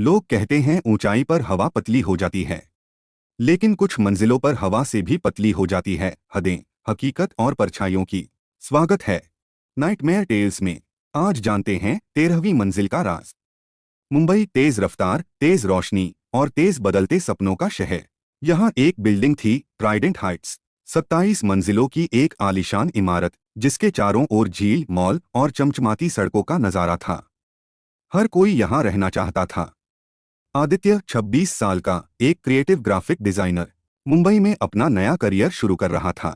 लोग कहते हैं ऊंचाई पर हवा पतली हो जाती है, लेकिन कुछ मंजिलों पर हवा से भी पतली हो जाती है हदें, हकीकत और परछाइयों की। स्वागत है नाइटमेयर टेल्स में। आज जानते हैं 13वीं मंजिल का राज। मुंबई तेज रफ्तार, तेज रोशनी और तेज बदलते सपनों का शहर। यहाँ एक बिल्डिंग थी, ट्राइडेंट हाइट्स। 27 मंजिलों की एक आलीशान इमारत, जिसके चारों ओर झील, मॉल और चमचमाती सड़कों का नजारा था। हर कोई यहाँ रहना चाहता था। आदित्य 26 साल का, एक क्रिएटिव ग्राफिक डिजाइनर, मुंबई में अपना नया करियर शुरू कर रहा था।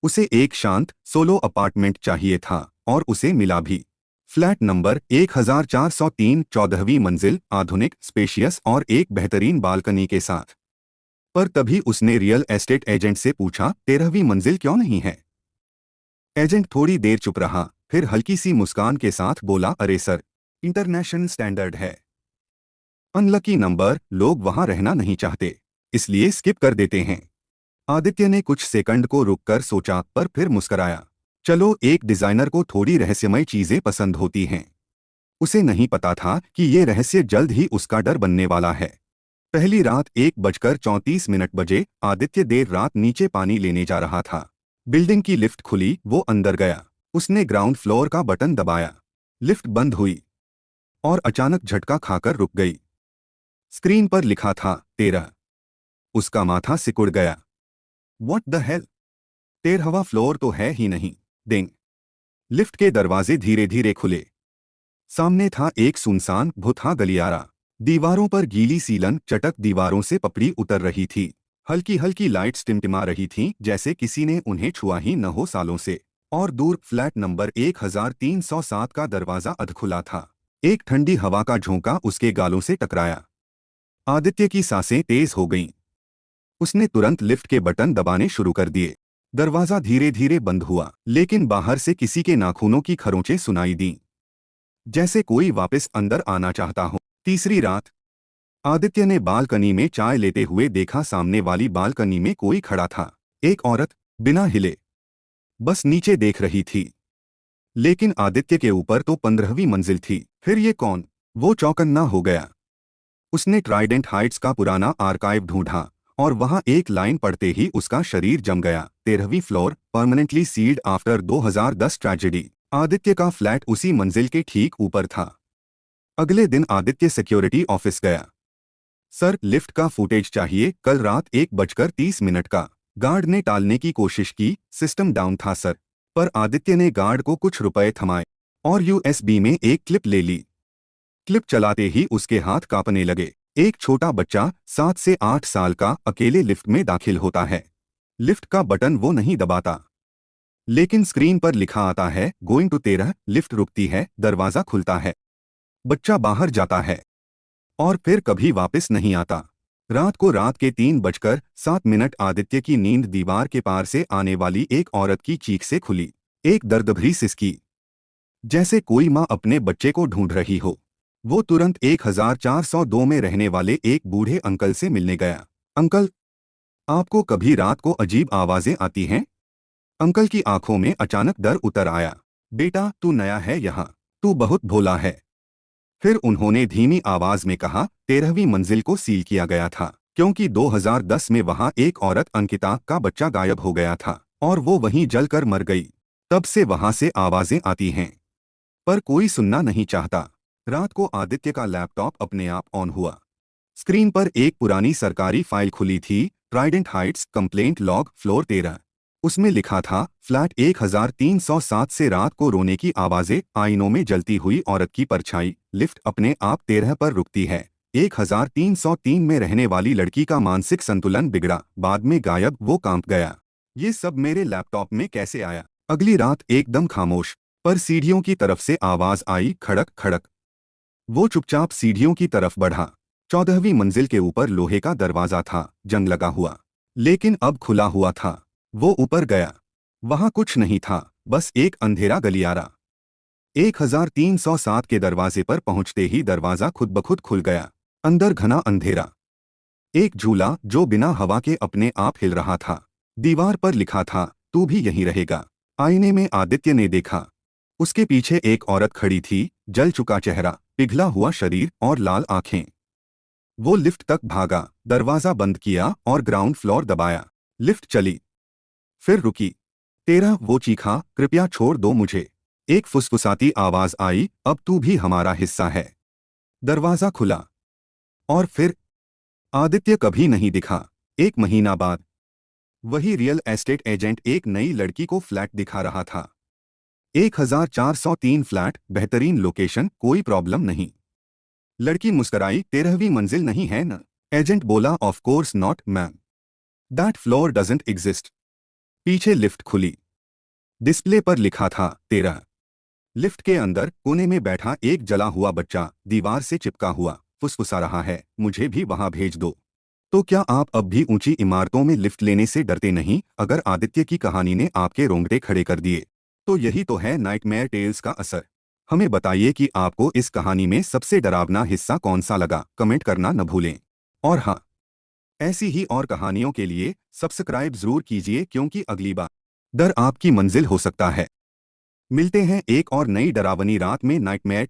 उसे एक शांत सोलो अपार्टमेंट चाहिए था और उसे मिला भी। फ्लैट नंबर 1403, 14वीं मंजिल, आधुनिक, स्पेशियस और एक बेहतरीन बालकनी के साथ। पर तभी उसने रियल एस्टेट एजेंट से पूछा, 13वीं मंजिल क्यों नहीं है? एजेंट थोड़ी देर चुप रहा, फिर हल्की सी मुस्कान के साथ बोला, अरे सर, इंटरनेशनल स्टैंडर्ड है। अनलकी नंबर, लोग वहां रहना नहीं चाहते, इसलिए स्किप कर देते हैं। आदित्य ने कुछ सेकंड को रुककर सोचा, पर फिर मुस्कराया। चलो, एक डिजाइनर को थोड़ी रहस्यमय चीजें पसंद होती हैं। उसे नहीं पता था कि ये रहस्य जल्द ही उसका डर बनने वाला है। पहली रात 1:34 बजे आदित्य देर रात नीचे पानी लेने जा रहा था। बिल्डिंग की लिफ्ट खुली, वो अंदर गया। उसने ग्राउंड फ्लोर का बटन दबाया। लिफ्ट बंद हुई और अचानक झटका खाकर रुक गई। स्क्रीन पर लिखा था 13। उसका माथा सिकुड़ गया। व्हाट द हेल, 13वां फ्लोर तो है ही नहीं। डिंग। लिफ्ट के दरवाजे धीरे धीरे खुले। सामने था एक सुनसान भुतहा गलियारा। दीवारों पर गीली सीलन चटक दीवारों से पपड़ी उतर रही थी। हल्की हल्की लाइट्स टिमटिमा रही थीं, जैसे किसी ने उन्हें छुआ ही न हो सालों से। और दूर फ्लैट नंबर 1307 का दरवाजा अधखुला था। एक ठंडी हवा का झोंका उसके गालों से टकराया। आदित्य की सांसें तेज हो गईं। उसने तुरंत लिफ्ट के बटन दबाने शुरू कर दिए। दरवाजा धीरे धीरे बंद हुआ, लेकिन बाहर से किसी के नाखूनों की खरोंचें सुनाई दीं, जैसे कोई वापस अंदर आना चाहता हो। तीसरी रात, आदित्य ने बालकनी में चाय लेते हुए देखा, सामने वाली बालकनी में कोई खड़ा था। एक औरत, बिना हिले, बस नीचे देख रही थी। लेकिन आदित्य के ऊपर तो 15वीं मंजिल थी। फिर ये कौन? वो चौकन्ना हो गया। उसने ट्राइडेंट हाइट्स का पुराना आर्काइव ढूंढा और वहां एक लाइन पढ़ते ही उसका शरीर जम गया। 13वीं floor, permanently sealed after 2010 tragedy. Aditya का फ्लैट उसी मंजिल के ठीक ऊपर था। अगले दिन आदित्य सिक्योरिटी ऑफिस गया। सर, लिफ्ट का फुटेज चाहिए, कल रात 1:30 का। गार्ड ने टालने की कोशिश की, सिस्टम डाउन था सर। पर आदित्य ने गार्ड को कुछ रुपए थमाए और यूएसबी में एक क्लिप ले ली। क्लिप चलाते ही उसके हाथ कांपने लगे। एक छोटा बच्चा 7 से 8 साल का अकेले लिफ्ट में दाखिल होता है। लिफ्ट का बटन वो नहीं दबाता, लेकिन स्क्रीन पर लिखा आता है, गोइंग टू 13। लिफ्ट रुकती है, दरवाजा खुलता है, बच्चा बाहर जाता है और फिर कभी वापस नहीं आता। रात को रात के 3:07 आदित्य की नींद दीवार के पार से आने वाली एक औरत की चीख से खुली। एक दर्दभरी सिसकी, जैसे कोई माँ अपने बच्चे को ढूंढ रही हो। वो तुरंत 1402 में रहने वाले एक बूढ़े अंकल से मिलने गया। अंकल, आपको कभी रात को अजीब आवाजें आती हैं? अंकल की आंखों में अचानक डर उतर आया। बेटा, तू नया है यहाँ, तू बहुत भोला है। फिर उन्होंने धीमी आवाज में कहा, 13वीं मंजिल को सील किया गया था क्योंकि 2010 में वहां एक औरत अंकिता का बच्चा गायब हो गया था और वो वहीं जलकर मर गई। तब से वहां से आवाजें आती हैं, पर कोई सुनना नहीं चाहता। रात को आदित्य का लैपटॉप अपने आप ऑन हुआ। स्क्रीन पर एक पुरानी सरकारी फाइल खुली थी, Trident Heights complaint log, floor 13। उसमें लिखा था, फ्लैट 1307 से रात को रोने की आवाजें, आईनों में जलती हुई औरत की परछाई, लिफ्ट अपने आप 13 पर रुकती है। 1303 में रहने वाली लड़की का मानसिक संतुलन बिगड़ा, बाद में गायब, वो कांप गया। ये सब मेरे लैपटॉप में कैसे आया? अगली रात एकदम खामोश, पर सीढ़ियों की तरफ से आवाज आई, खड़क खड़क। वो चुपचाप सीढ़ियों की तरफ बढ़ा। 14वीं मंजिल के ऊपर लोहे का दरवाजा था, जंग लगा हुआ, लेकिन अब खुला हुआ था। वो ऊपर गया। वहां कुछ नहीं था, बस एक अंधेरा गलियारा। 1307 के दरवाजे पर पहुंचते ही दरवाजा खुद ब खुद खुल गया। अंदर घना अंधेरा। एक झूला जो बिना हवा के अपने आप हिल रहा था। दीवार पर लिखा था, तू भी यहीं रहेगा। आईने में आदित्य ने देखा। उसके पीछे एक औरत खड़ी थी, जल चुका चेहरा, पिघला हुआ शरीर और लाल आंखें। वो लिफ्ट तक भागा, दरवाजा बंद किया और ग्राउंड फ्लोर दबाया। लिफ्ट चली, फिर रुकी। तेरा, वो चीखा, कृपया छोड़ दो मुझे। एक फुसफुसाती आवाज आई, अब तू भी हमारा हिस्सा है। दरवाजा खुला और फिर आदित्य कभी नहीं दिखा। 1 महीना बाद वही रियल एस्टेट एजेंट एक नई लड़की को फ्लैट दिखा रहा था। 1403 फ्लैट, बेहतरीन लोकेशन, कोई प्रॉब्लम नहीं। लड़की मुस्कराई, 13वीं मंजिल नहीं है न? एजेंट बोला, of course not ma'am, that floor doesn't exist. पीछे लिफ्ट खुली, डिस्प्ले पर लिखा था 13। लिफ्ट के अंदर कोने में बैठा एक जला हुआ बच्चा दीवार से चिपका हुआ फुसफुसा रहा है, मुझे भी वहां भेज दो। तो क्या आप अब भी ऊंची इमारतों में लिफ्ट लेने से डरते नहीं? अगर आदित्य की कहानी ने आपके रोंगटे खड़े कर दिए तो यही तो है नाइटमेयर टेल्स का असर। हमें बताइए कि आपको इस कहानी में सबसे डरावना हिस्सा कौन सा लगा, कमेंट करना न भूलें। और हाँ, ऐसी ही और कहानियों के लिए सब्सक्राइब जरूर कीजिए, क्योंकि अगली बार डर आपकी मंजिल हो सकता है। मिलते हैं एक और नई डरावनी रात में नाइटमेयर